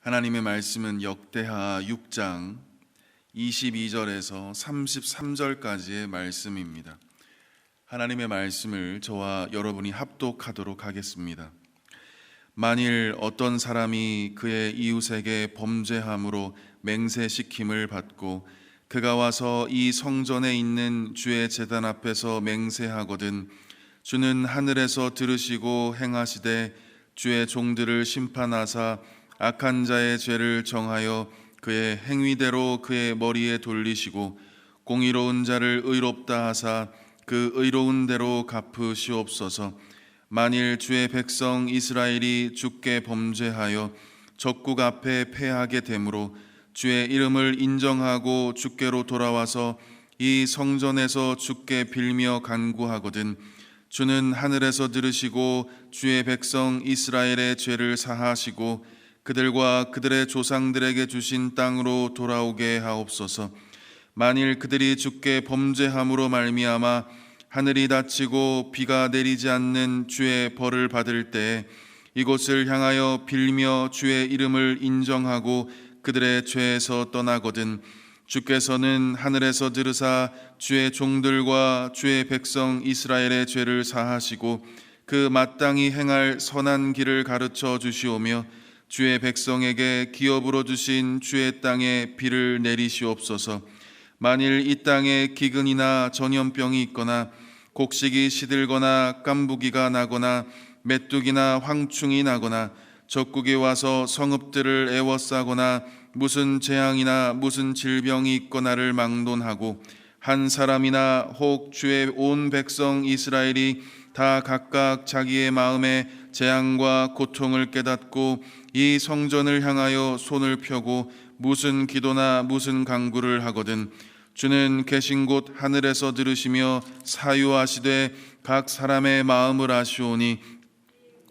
하나님의 말씀은 역대하 6장 22절에서 33절까지의 말씀입니다. 하나님의 말씀을 저와 여러분이 합독하도록 하겠습니다. 만일 어떤 사람이 그의 이웃에게 범죄함으로 맹세시킴을 받고 그가 와서 이 성전에 있는 주의 제단 앞에서 맹세하거든 주는 하늘에서 들으시고 행하시되 주의 종들을 심판하사 악한 자의 죄를 정하여 그의 행위대로 그의 머리에 돌리시고 공의로운 자를 의롭다 하사 그 의로운 대로 갚으시옵소서. 만일 주의 백성 이스라엘이 주께 범죄하여 적국 앞에 패하게 되므로 주의 이름을 인정하고 주께로 돌아와서 이 성전에서 주께 빌며 간구하거든 주는 하늘에서 들으시고 주의 백성 이스라엘의 죄를 사하시고 그들과 그들의 조상들에게 주신 땅으로 돌아오게 하옵소서. 만일 그들이 주께 범죄함으로 말미암아 하늘이 닫히고 비가 내리지 않는 주의 벌을 받을 때에 이곳을 향하여 빌며 주의 이름을 인정하고 그들의 죄에서 떠나거든 주께서는 하늘에서 들으사 주의 종들과 주의 백성 이스라엘의 죄를 사하시고 그 마땅히 행할 선한 길을 가르쳐 주시오며 주의 백성에게 기업으로 주신 주의 땅에 비를 내리시옵소서. 만일 이 땅에 기근이나 전염병이 있거나 곡식이 시들거나 깐부기가 나거나 메뚜기나 황충이 나거나 적국이 와서 성읍들을 애워싸거나 무슨 재앙이나 무슨 질병이 있거나를 막론하고 한 사람이나 혹 주의 온 백성 이스라엘이 다 각각 자기의 마음에 재앙과 고통을 깨닫고 이 성전을 향하여 손을 펴고 무슨 기도나 무슨 간구를 하거든 주는 계신 곳 하늘에서 들으시며 사유하시되 각 사람의 마음을 아시오니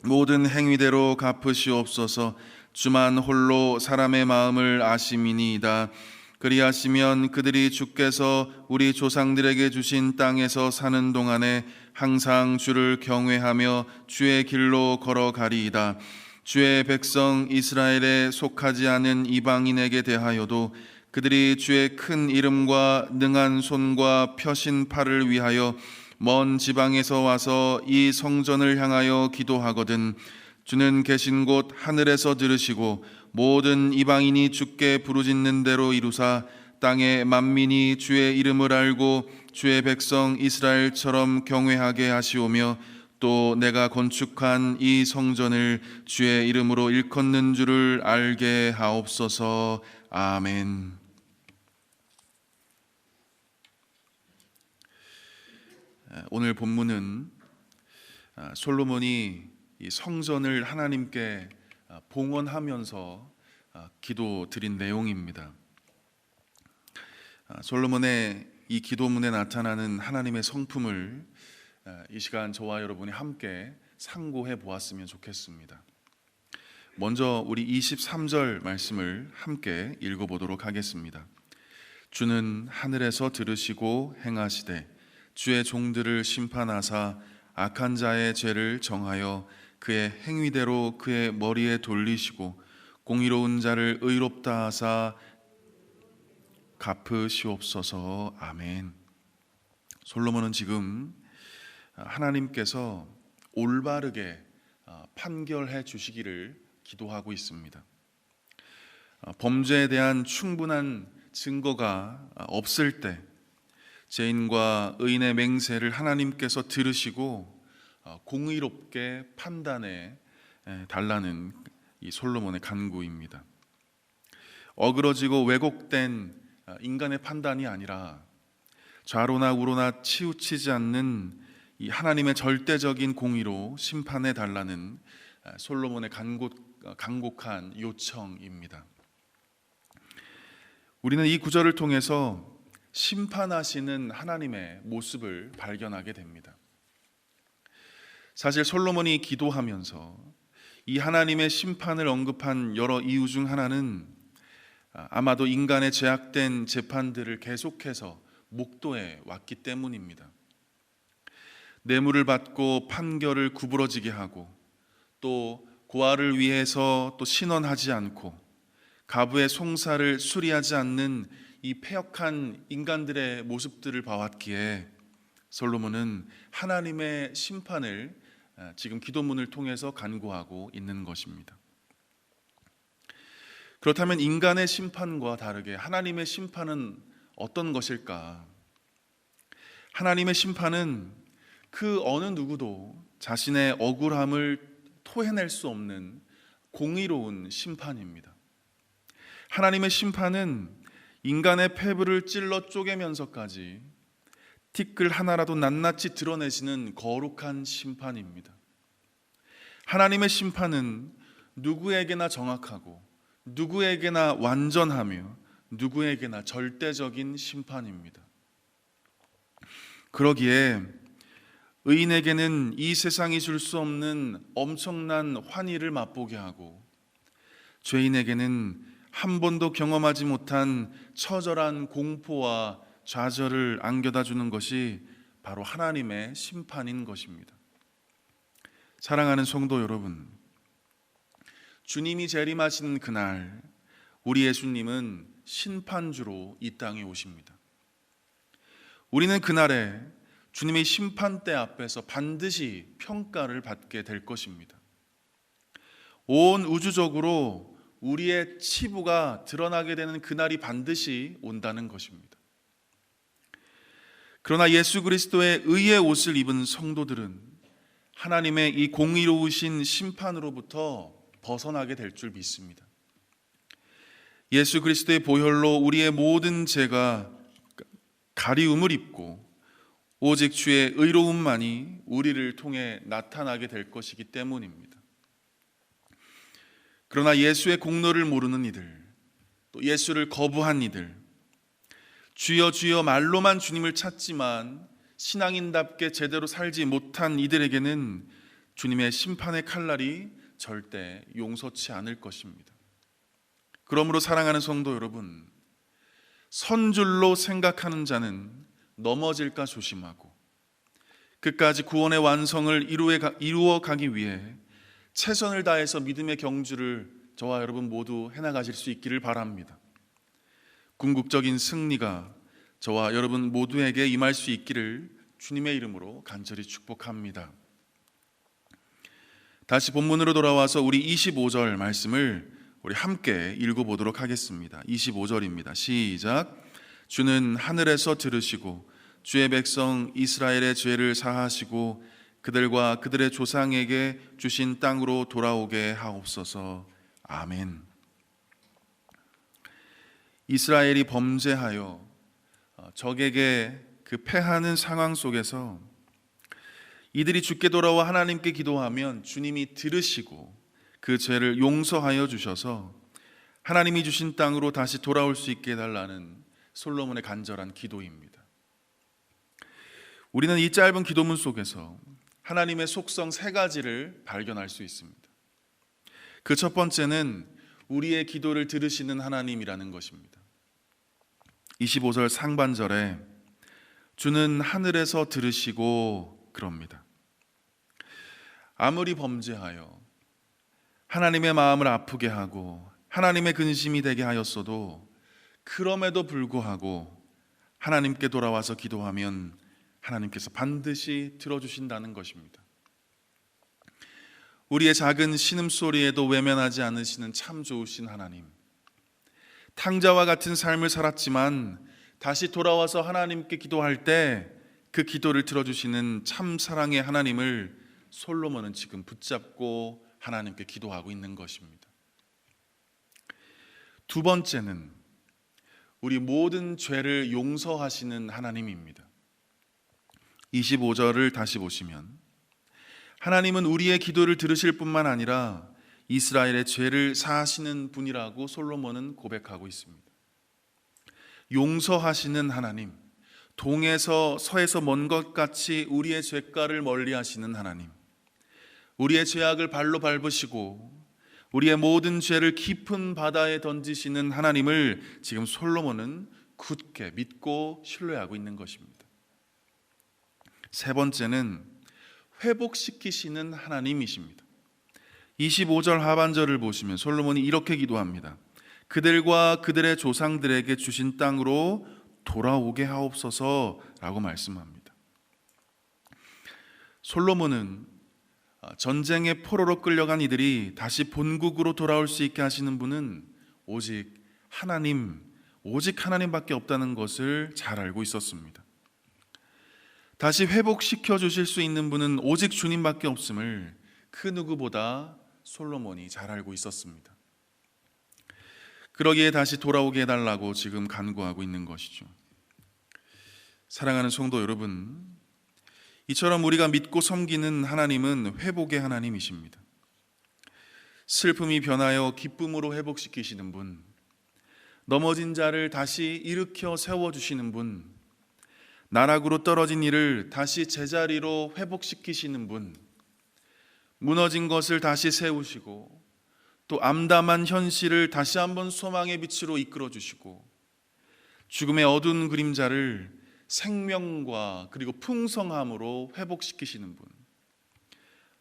모든 행위대로 갚으시옵소서. 주만 홀로 사람의 마음을 아심이니이다. 그리하시면 그들이 주께서 우리 조상들에게 주신 땅에서 사는 동안에 항상 주를 경외하며 주의 길로 걸어가리이다. 주의 백성 이스라엘에 속하지 않은 이방인에게 대하여도 그들이 주의 큰 이름과 능한 손과 펴신 팔을 위하여 먼 지방에서 와서 이 성전을 향하여 기도하거든 주는 계신 곳 하늘에서 들으시고 모든 이방인이 주께 부르짖는 대로 이루사 땅의 만민이 주의 이름을 알고 주의 백성 이스라엘처럼 경외하게 하시오며 또 내가 건축한 이 성전을 주의 이름으로 일컫는 줄을 알게 하옵소서. 아멘. 오늘 본문은 솔로몬이 이 성전을 하나님께 봉헌하면서 기도드린 내용입니다. 솔로몬의 이 기도문에 나타나는 하나님의 성품을 이 시간 저와 여러분이 함께 상고해 보았으면 좋겠습니다. 먼저 우리 23절 말씀을 함께 읽어보도록 하겠습니다. 주는 하늘에서 들으시고 행하시되 주의 종들을 심판하사 악한 자의 죄를 정하여 그의 행위대로 그의 머리에 돌리시고 공의로운 자를 의롭다 하사 갚으시옵소서. 아멘. 솔로몬은 지금 하나님께서 올바르게 판결해 주시기를 기도하고 있습니다. 범죄에 대한 충분한 증거가 없을 때 죄인과 의인의 맹세를 하나님께서 들으시고 공의롭게 판단해 달라는 이 솔로몬의 간구입니다. 어그러지고 왜곡된 인간의 판단이 아니라 좌로나 우로나 치우치지 않는 이 하나님의 절대적인 공의로 심판해 달라는 솔로몬의 간곡한 요청입니다. 우리는 이 구절을 통해서 심판하시는 하나님의 모습을 발견하게 됩니다. 사실 솔로몬이 기도하면서 이 하나님의 심판을 언급한 여러 이유 중 하나는 아마도 인간의 제약된 재판들을 계속해서 목도해 왔기 때문입니다. 뇌물을 받고 판결을 구부러지게 하고 또 고아를 위해서 또 신원하지 않고 가부의 송사를 수리하지 않는 이 패역한 인간들의 모습들을 봐왔기에 솔로몬은 하나님의 심판을 지금 기도문을 통해서 간구하고 있는 것입니다. 그렇다면 인간의 심판과 다르게 하나님의 심판은 어떤 것일까? 하나님의 심판은 그 어느 누구도 자신의 억울함을 토해낼 수 없는 공의로운 심판입니다. 하나님의 심판은 인간의 폐부를 찔러 쪼개면서까지 티끌 하나라도 낱낱이 드러내시는 거룩한 심판입니다. 하나님의 심판은 누구에게나 정확하고 누구에게나 완전하며 누구에게나 절대적인 심판입니다. 그러기에 의인에게는 이 세상이 줄 수 없는 엄청난 환희를 맛보게 하고 죄인에게는 한 번도 경험하지 못한 처절한 공포와 좌절을 안겨다 주는 것이 바로 하나님의 심판인 것입니다. 사랑하는 성도 여러분, 주님이 재림하시는 그날 우리 예수님은 심판주로 이 땅에 오십니다. 우리는 그날에 주님의 심판대 앞에서 반드시 평가를 받게 될 것입니다. 온 우주적으로 우리의 치부가 드러나게 되는 그날이 반드시 온다는 것입니다. 그러나 예수 그리스도의 의의 옷을 입은 성도들은 하나님의 이 공의로우신 심판으로부터 벗어나게 될 줄 믿습니다. 예수 그리스도의 보혈로 우리의 모든 죄가 가리움을 입고 오직 주의 의로움만이 우리를 통해 나타나게 될 것이기 때문입니다. 그러나 예수의 공로를 모르는 이들, 또 예수를 거부한 이들, 주여 주여 말로만 주님을 찾지만 신앙인답게 제대로 살지 못한 이들에게는 주님의 심판의 칼날이 절대 용서치 않을 것입니다. 그러므로 사랑하는 성도 여러분, 선줄로 생각하는 자는 넘어질까 조심하고 끝까지 구원의 완성을 이루어 가기 위해 최선을 다해서 믿음의 경주를 저와 여러분 모두 해나가실 수 있기를 바랍니다. 궁극적인 승리가 저와 여러분 모두에게 임할 수 있기를 주님의 이름으로 간절히 축복합니다. 다시 본문으로 돌아와서 우리 25절 말씀을 우리 함께 읽어보도록 하겠습니다. 25절입니다. 시작. 주는 하늘에서 들으시고 주의 백성 이스라엘의 죄를 사하시고 그들과 그들의 조상에게 주신 땅으로 돌아오게 하옵소서. 아멘. 이스라엘이 범죄하여 적에게 그 패하는 상황 속에서 이들이 주께 돌아와 하나님께 기도하면 주님이 들으시고 그 죄를 용서하여 주셔서 하나님이 주신 땅으로 다시 돌아올 수 있게 해달라는 솔로몬의 간절한 기도입니다. 우리는 이 짧은 기도문 속에서 하나님의 속성 세 가지를 발견할 수 있습니다. 그 첫 번째는 우리의 기도를 들으시는 하나님이라는 것입니다. 25절 상반절에 주는 하늘에서 들으시고 그럽니다. 아무리 범죄하여 하나님의 마음을 아프게 하고 하나님의 근심이 되게 하였어도 그럼에도 불구하고 하나님께 돌아와서 기도하면 하나님께서 반드시 들어주신다는 것입니다. 우리의 작은 신음소리에도 외면하지 않으시는 참 좋으신 하나님, 탕자와 같은 삶을 살았지만 다시 돌아와서 하나님께 기도할 때 그 기도를 들어주시는 참 사랑의 하나님을 솔로몬은 지금 붙잡고 하나님께 기도하고 있는 것입니다. 두 번째는 우리 모든 죄를 용서하시는 하나님입니다. 25절을 다시 보시면 하나님은 우리의 기도를 들으실 뿐만 아니라 이스라엘의 죄를 사하시는 분이라고 솔로몬은 고백하고 있습니다. 용서하시는 하나님, 동에서 서에서 먼 것 같이 우리의 죄가를 멀리 하시는 하나님, 우리의 죄악을 발로 밟으시고 우리의 모든 죄를 깊은 바다에 던지시는 하나님을 지금 솔로몬은 굳게 믿고 신뢰하고 있는 것입니다. 세 번째는 회복시키시는 하나님이십니다. 25절 하반절을 보시면 솔로몬이 이렇게 기도합니다. 그들과 그들의 조상들에게 주신 땅으로 돌아오게 하옵소서라고 말씀합니다. 솔로몬은 전쟁의 포로로 끌려간 이들이 다시 본국으로 돌아올 수 있게 하시는 분은 오직 하나님밖에 없다는 것을 잘 알고 있었습니다. 다시 회복시켜 주실 수 있는 분은 오직 주님밖에 없음을 그 누구보다 솔로몬이 잘 알고 있었습니다. 그러기에 다시 돌아오게 해달라고 지금 간구하고 있는 것이죠. 사랑하는 성도 여러분, 이처럼 우리가 믿고 섬기는 하나님은 회복의 하나님이십니다. 슬픔이 변하여 기쁨으로 회복시키시는 분, 넘어진 자를 다시 일으켜 세워주시는 분, 나락으로 떨어진 이를 다시 제자리로 회복시키시는 분, 무너진 것을 다시 세우시고 또 암담한 현실을 다시 한번 소망의 빛으로 이끌어 주시고 죽음의 어두운 그림자를 생명과 그리고 풍성함으로 회복시키시는 분,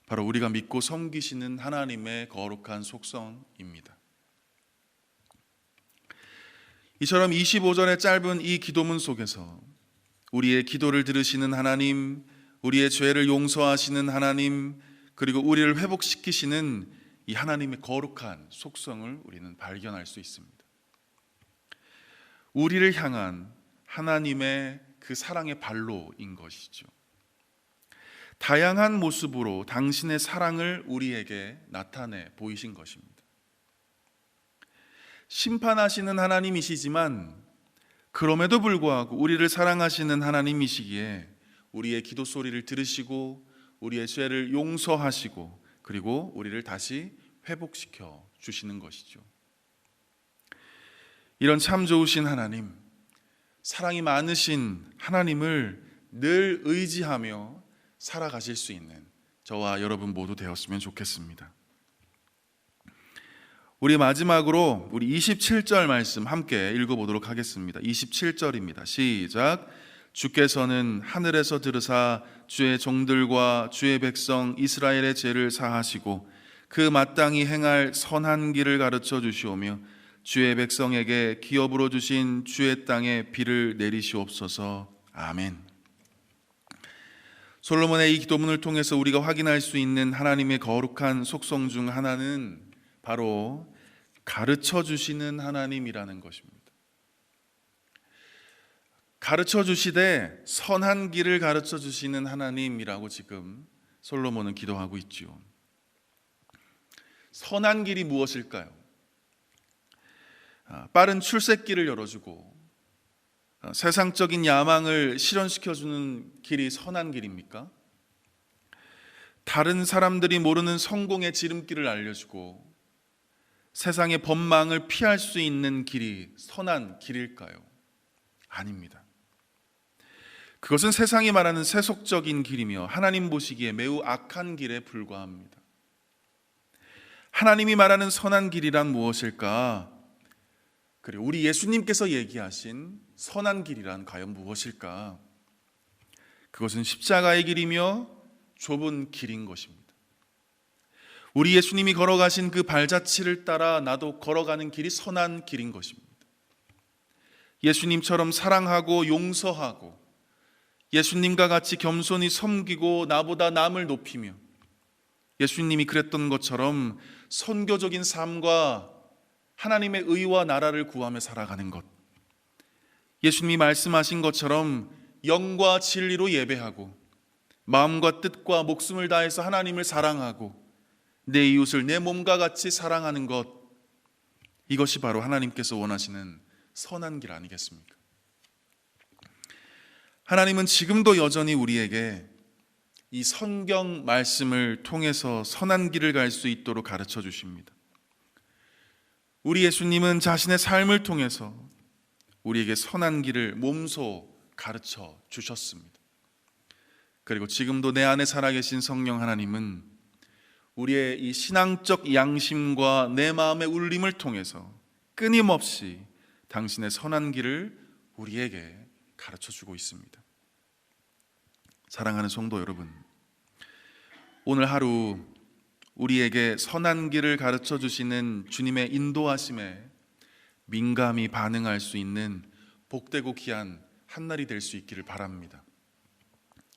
바로 우리가 믿고 섬기시는 하나님의 거룩한 속성입니다. 이처럼 25절의 짧은 이 기도문 속에서 우리의 기도를 들으시는 하나님, 우리의 죄를 용서하시는 하나님, 그리고 우리를 회복시키시는 이 하나님의 거룩한 속성을 우리는 발견할 수 있습니다. 우리를 향한 하나님의 그 사랑의 발로인 것이죠. 다양한 모습으로 당신의 사랑을 우리에게 나타내 보이신 것입니다. 심판하시는 하나님이시지만 그럼에도 불구하고 우리를 사랑하시는 하나님이시기에 우리의 기도 소리를 들으시고 우리의 죄를 용서하시고 그리고 우리를 다시 회복시켜 주시는 것이죠. 이런 참 좋으신 하나님, 사랑이 많으신 하나님을 늘 의지하며 살아가실 수 있는 저와 여러분 모두 되었으면 좋겠습니다. 우리 마지막으로 우리 27절 말씀 함께 읽어보도록 하겠습니다. 27절입니다. 시작. 주께서는 하늘에서 들으사 주의 종들과 주의 백성 이스라엘의 죄를 사하시고 그 마땅히 행할 선한 길을 가르쳐 주시오며 주의 백성에게 기업으로 주신 주의 땅에 비를 내리시옵소서. 아멘. 솔로몬의 이 기도문을 통해서 우리가 확인할 수 있는 하나님의 거룩한 속성 중 하나는 바로 가르쳐 주시는 하나님이라는 것입니다. 가르쳐 주시되 선한 길을 가르쳐 주시는 하나님이라고 지금 솔로몬은 기도하고 있죠. 선한 길이 무엇일까요? 빠른 출세길을 열어주고 세상적인 야망을 실현시켜주는 길이 선한 길입니까? 다른 사람들이 모르는 성공의 지름길을 알려주고 세상의 법망을 피할 수 있는 길이 선한 길일까요? 아닙니다. 그것은 세상이 말하는 세속적인 길이며 하나님 보시기에 매우 악한 길에 불과합니다. 하나님이 말하는 선한 길이란 무엇일까? 그리고 우리 예수님께서 얘기하신 선한 길이란 과연 무엇일까? 그것은 십자가의 길이며 좁은 길인 것입니다. 우리 예수님이 걸어가신 그 발자취를 따라 나도 걸어가는 길이 선한 길인 것입니다. 예수님처럼 사랑하고 용서하고 예수님과 같이 겸손히 섬기고 나보다 남을 높이며 예수님이 그랬던 것처럼 선교적인 삶과 하나님의 의와 나라를 구하며 살아가는 것, 예수님이 말씀하신 것처럼 영과 진리로 예배하고 마음과 뜻과 목숨을 다해서 하나님을 사랑하고 내 이웃을 내 몸과 같이 사랑하는 것, 이것이 바로 하나님께서 원하시는 선한 길 아니겠습니까? 하나님은 지금도 여전히 우리에게 이 성경 말씀을 통해서 선한 길을 갈 수 있도록 가르쳐 주십니다. 우리 예수님은 자신의 삶을 통해서 우리에게 선한 길을 몸소 가르쳐 주셨습니다. 그리고 지금도 내 안에 살아계신 성령 하나님은 우리의 이 신앙적 양심과 내 마음의 울림을 통해서 끊임없이 당신의 선한 길을 우리에게 가르쳐 주고 있습니다. 사랑하는 성도 여러분, 오늘 하루 우리에게 선한 길을 가르쳐 주시는 주님의 인도하심에 민감히 반응할 수 있는 복되고 귀한 한날이 될 수 있기를 바랍니다.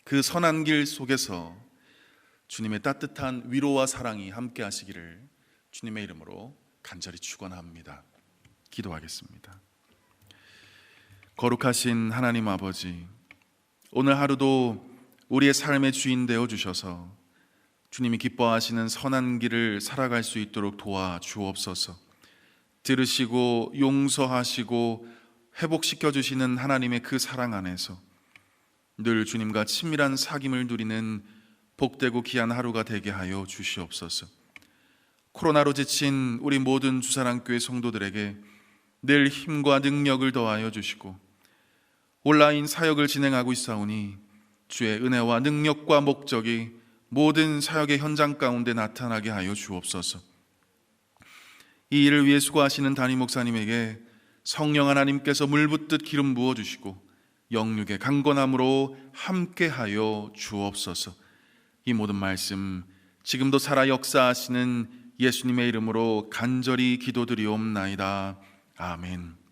그 선한 길 속에서 주님의 따뜻한 위로와 사랑이 함께 하시기를 주님의 이름으로 간절히 축원합니다. 기도하겠습니다. 거룩하신 하나님 아버지, 오늘 하루도 우리의 삶의 주인 되어 주셔서 주님이 기뻐하시는 선한 길을 살아갈 수 있도록 도와주옵소서. 들으시고 용서하시고 회복시켜 주시는 하나님의 그 사랑 안에서 늘 주님과 친밀한 사귐을 누리는 복되고 귀한 하루가 되게 하여 주시옵소서. 코로나로 지친 우리 모든 주사랑교회 성도들에게 늘 힘과 능력을 더하여 주시고, 온라인 사역을 진행하고 있사오니 주의 은혜와 능력과 목적이 모든 사역의 현장 가운데 나타나게 하여 주옵소서. 이 일을 위해 수고하시는 담임 목사님에게 성령 하나님께서 물붓듯 기름 부어주시고 영육의 강건함으로 함께하여 주옵소서. 이 모든 말씀 지금도 살아 역사하시는 예수님의 이름으로 간절히 기도드리옵나이다. 아멘.